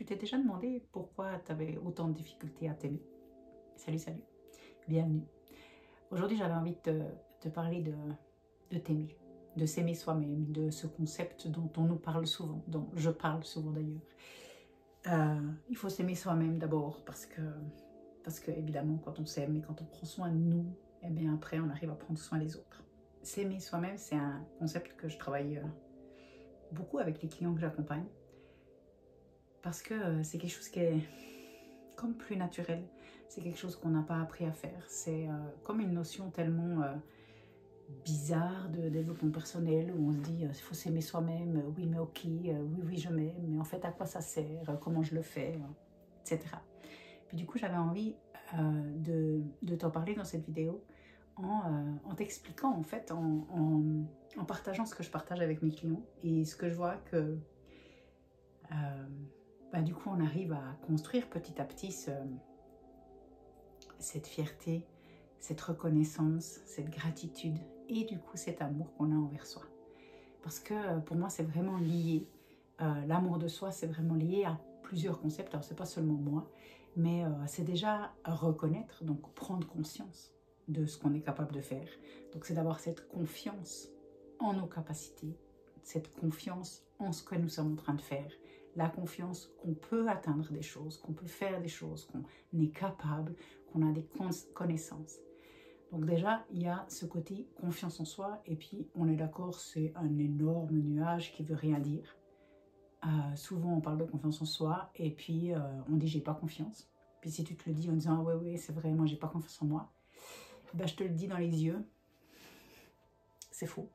t'es déjà demandé pourquoi tu avais autant de difficultés à t'aimer? Salut, salut, bienvenue. Aujourd'hui, j'avais envie de te parler de t'aimer, de s'aimer soi-même, de ce concept dont on nous parle souvent, dont je parle souvent d'ailleurs. Il faut s'aimer soi-même d'abord parce que évidemment, quand on s'aime et quand on prend soin de nous, eh bien après, on arrive à prendre soin des autres. S'aimer soi-même, c'est un concept que je travaille beaucoup avec les clients que j'accompagne. Parce que c'est quelque chose qui est comme plus naturel. C'est quelque chose qu'on n'a pas appris à faire. C'est comme une notion tellement bizarre de développement personnel où on se dit il faut s'aimer soi-même, oui mais ok, oui je m'aime, mais en fait à quoi ça sert, comment je le fais, etc. Puis du coup j'avais envie de t'en parler dans cette vidéo en t'expliquant en fait, en partageant ce que je partage avec mes clients et ce que je vois que du coup on arrive à construire petit à petit cette fierté, cette reconnaissance, cette gratitude et du coup cet amour qu'on a envers soi. Parce que pour moi c'est vraiment lié, l'amour de soi c'est vraiment lié à plusieurs concepts, alors c'est pas seulement moi, mais c'est déjà reconnaître, donc prendre conscience de ce qu'on est capable de faire. Donc c'est d'avoir cette confiance en nos capacités, cette confiance en ce que nous sommes en train de faire, la confiance qu'on peut atteindre des choses, qu'on peut faire des choses, qu'on est capable, qu'on a des connaissances. Donc déjà, il y a ce côté confiance en soi, et puis on est d'accord, c'est un énorme nuage qui veut rien dire. Souvent on parle de confiance en soi, et puis on dit j'ai pas confiance. Puis si tu te le dis en disant ah ouais c'est vrai, moi j'ai pas confiance en moi, ben, je te le dis dans les yeux, c'est faux.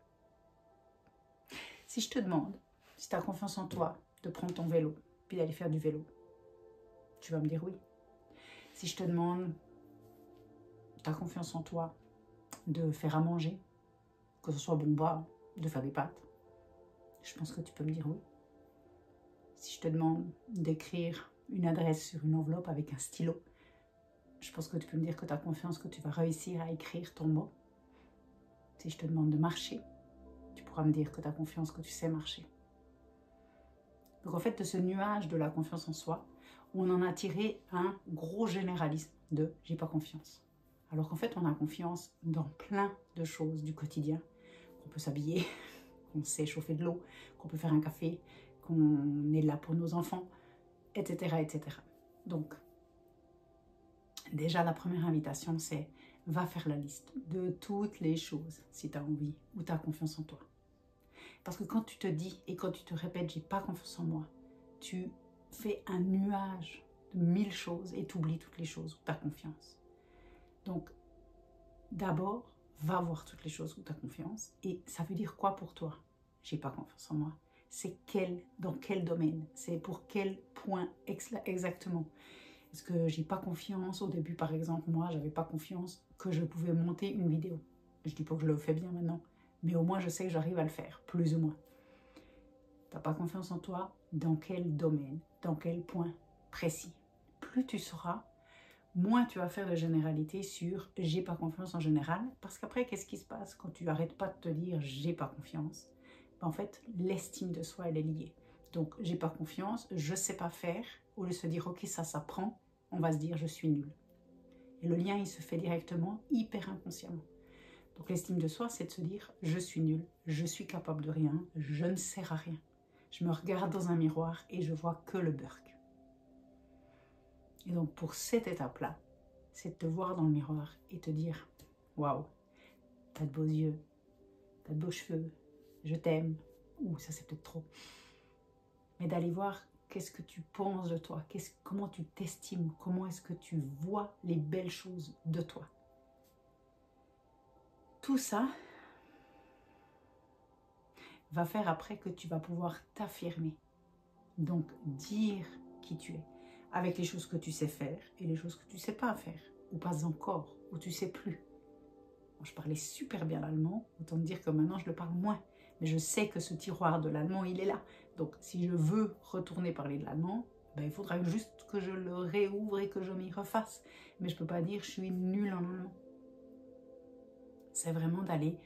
Si je te demande si tu as confiance en toi de prendre ton vélo, puis d'aller faire du vélo, tu vas me dire oui. Si je te demande, tu as confiance en toi de faire à manger, que ce soit bon bas, de faire des pâtes, je pense que tu peux me dire oui. Si je te demande d'écrire une adresse sur une enveloppe avec un stylo, je pense que tu peux me dire que tu as confiance que tu vas réussir à écrire ton mot. Si je te demande de marcher, tu pourras me dire que tu as confiance que tu sais marcher. Donc en fait, de ce nuage de la confiance en soi, on en a tiré un gros généralisme de « j'ai pas confiance ». Alors qu'en fait, on a confiance dans plein de choses du quotidien, qu'on peut s'habiller, qu'on sait chauffer de l'eau, qu'on peut faire un café, qu'on est là pour nos enfants, etc., etc. Donc, déjà, la première invitation, c'est va faire la liste de toutes les choses, si tu as envie, ou tu as confiance en toi. Parce que quand tu te dis et quand tu te répètes « j'ai pas confiance en moi », tu fais un nuage de 1000 choses et tu oublies toutes les choses où tu as confiance. Donc, d'abord, va voir toutes les choses où tu as confiance. Et ça veut dire quoi pour toi? J'ai pas confiance en moi. C'est dans quel domaine? C'est pour quel point exactement? Est-ce que j'ai pas confiance? Au début, par exemple, moi, j'avais pas confiance que je pouvais monter une vidéo. Je dis pas que je le fais bien maintenant, mais au moins je sais que j'arrive à le faire, plus ou moins. T'as pas confiance en toi? Dans quel domaine? Dans quel point précis? Plus tu sauras, moins tu vas faire de généralité sur « j'ai pas confiance » en général, parce qu'après, qu'est-ce qui se passe quand tu arrêtes pas de te dire « j'ai pas confiance » En fait, l'estime de soi, elle est liée. Donc, j'ai pas confiance, je sais pas faire, au lieu de se dire « ok, ça s'apprend », on va se dire « je suis nul ». Et le lien, il se fait directement, hyper inconsciemment. Donc, l'estime de soi, c'est de se dire « je suis nul, je suis capable de rien, je ne sers à rien ». Je me regarde dans un miroir et je vois que le burk. Et donc pour cette étape-là, c'est de te voir dans le miroir et te dire « Waouh, t'as de beaux yeux, t'as de beaux cheveux, je t'aime. » Ouh, ça c'est peut-être trop. Mais d'aller voir qu'est-ce que tu penses de toi, comment tu t'estimes, comment est-ce que tu vois les belles choses de toi. Tout ça va faire après que tu vas pouvoir t'affirmer. Donc dire qui tu es, avec les choses que tu sais faire et les choses que tu ne sais pas faire, ou pas encore, ou tu ne sais plus. Moi, je parlais super bien l'allemand, autant te dire que maintenant je le parle moins. Mais je sais que ce tiroir de l'allemand, il est là. Donc si je veux retourner parler de l'allemand, ben, il faudra juste que je le réouvre et que je m'y refasse. Mais je ne peux pas dire je suis nulle en allemand. C'est vraiment d'aller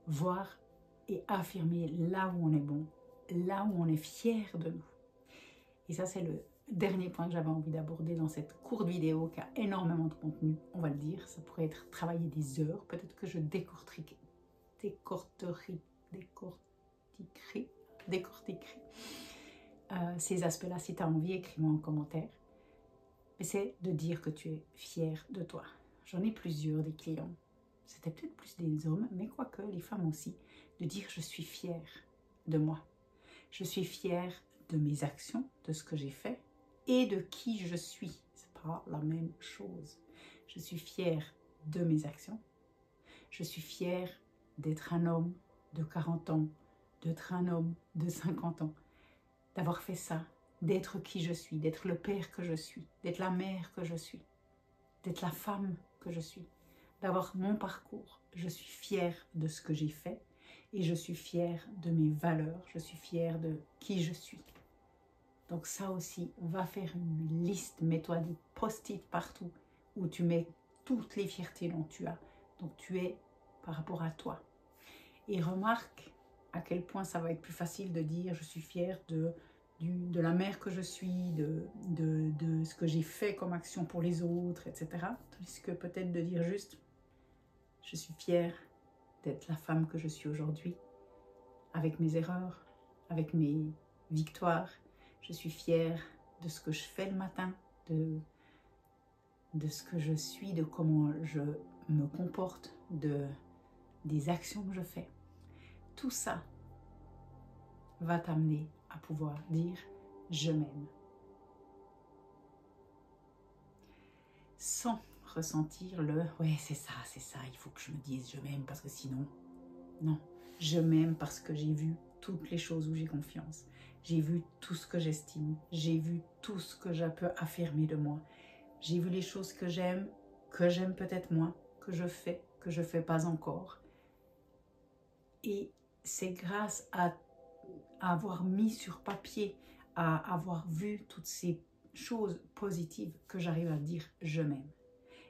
voir et affirmer là où on est bon, là où on est fier de nous. Et ça, c'est le dernier point que j'avais envie d'aborder dans cette courte vidéo qui a énormément de contenu, on va le dire. Ça pourrait être travailler des heures. Peut-être que je décortiquerai ces aspects-là. Si tu as envie, écris-moi en commentaire. Mais c'est de dire que tu es fier de toi. J'en ai plusieurs des clients. C'était peut-être plus des hommes, mais quoique les femmes aussi. De dire je suis fière de moi. Je suis fière de mes actions, de ce que j'ai fait et de qui je suis. C'est pas la même chose. Je suis fière de mes actions. Je suis fière d'être un homme de 40 ans, d'être un homme de 50 ans, d'avoir fait ça, d'être qui je suis, d'être le père que je suis, d'être la mère que je suis, d'être la femme que je suis, d'avoir mon parcours. Je suis fière de ce que j'ai fait et je suis fière de mes valeurs, je suis fière de qui je suis. Donc ça aussi, va faire une liste, mets-toi des post-it partout où tu mets toutes les fiertés dont tu as. Donc tu es par rapport à toi. Et remarque à quel point ça va être plus facile de dire je suis fière de la mère que je suis, de ce que j'ai fait comme action pour les autres, etc. Tandis que peut-être de dire juste je suis fière d'être la femme que je suis aujourd'hui, avec mes erreurs, avec mes victoires. Je suis fière de ce que je fais le matin, de ce que je suis, de comment je me comporte, des actions que je fais. Tout ça va t'amener à pouvoir dire « je m'aime ». Sans ressentir le « ouais, c'est ça, il faut que je me dise je m'aime parce que sinon… » Non, je m'aime parce que j'ai vu toutes les choses où j'ai confiance. J'ai vu tout ce que j'estime. J'ai vu tout ce que je peux affirmer de moi. J'ai vu les choses que j'aime peut-être moins, que je fais pas encore. Et c'est grâce à avoir mis sur papier, à avoir vu toutes ces choses positives que j'arrive à dire « je m'aime ».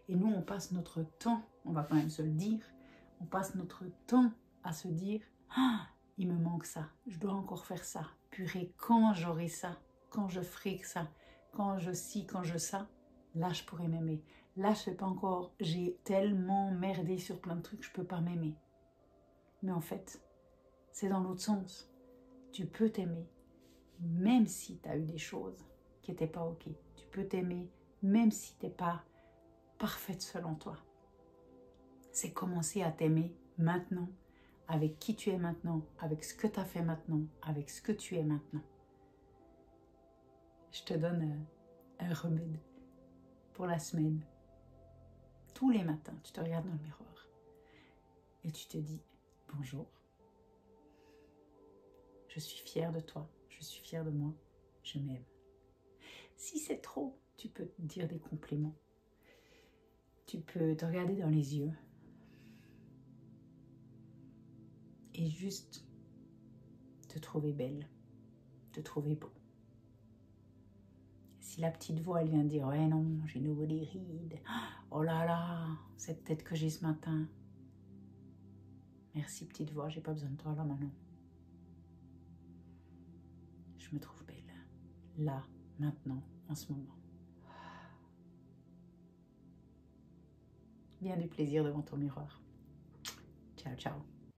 Et nous, on passe notre temps, on va quand même se le dire, on passe notre temps à se dire « ah, il me manque ça, je dois encore faire ça. Purée, quand j'aurai ça, quand je ferai que ça, quand je ci, quand je ça, là je pourrai m'aimer. Là je sais pas encore, j'ai tellement merdé sur plein de trucs, je peux pas m'aimer. » Mais en fait, c'est dans l'autre sens. Tu peux t'aimer, même si tu as eu des choses qui n'étaient pas ok. Tu peux t'aimer, même si tu n'es pas parfaite selon toi. C'est commencer à t'aimer maintenant, avec qui tu es maintenant, avec ce que tu as fait maintenant, avec ce que tu es maintenant. Je te donne un remède pour la semaine. Tous les matins, tu te regardes dans le miroir et tu te dis « bonjour, je suis fière de toi, je suis fière de moi, je m'aime ». Si c'est trop, tu peux te dire des compliments. Tu peux te regarder dans les yeux et juste te trouver belle, te trouver beau. Si la petite voix elle vient dire « ouais non, j'ai nouveau des rides, oh là là, cette tête que j'ai ce matin », merci petite voix, j'ai pas besoin de toi là maintenant. Je me trouve belle, là, maintenant, en ce moment. Bien du plaisir devant ton miroir. Ciao, ciao.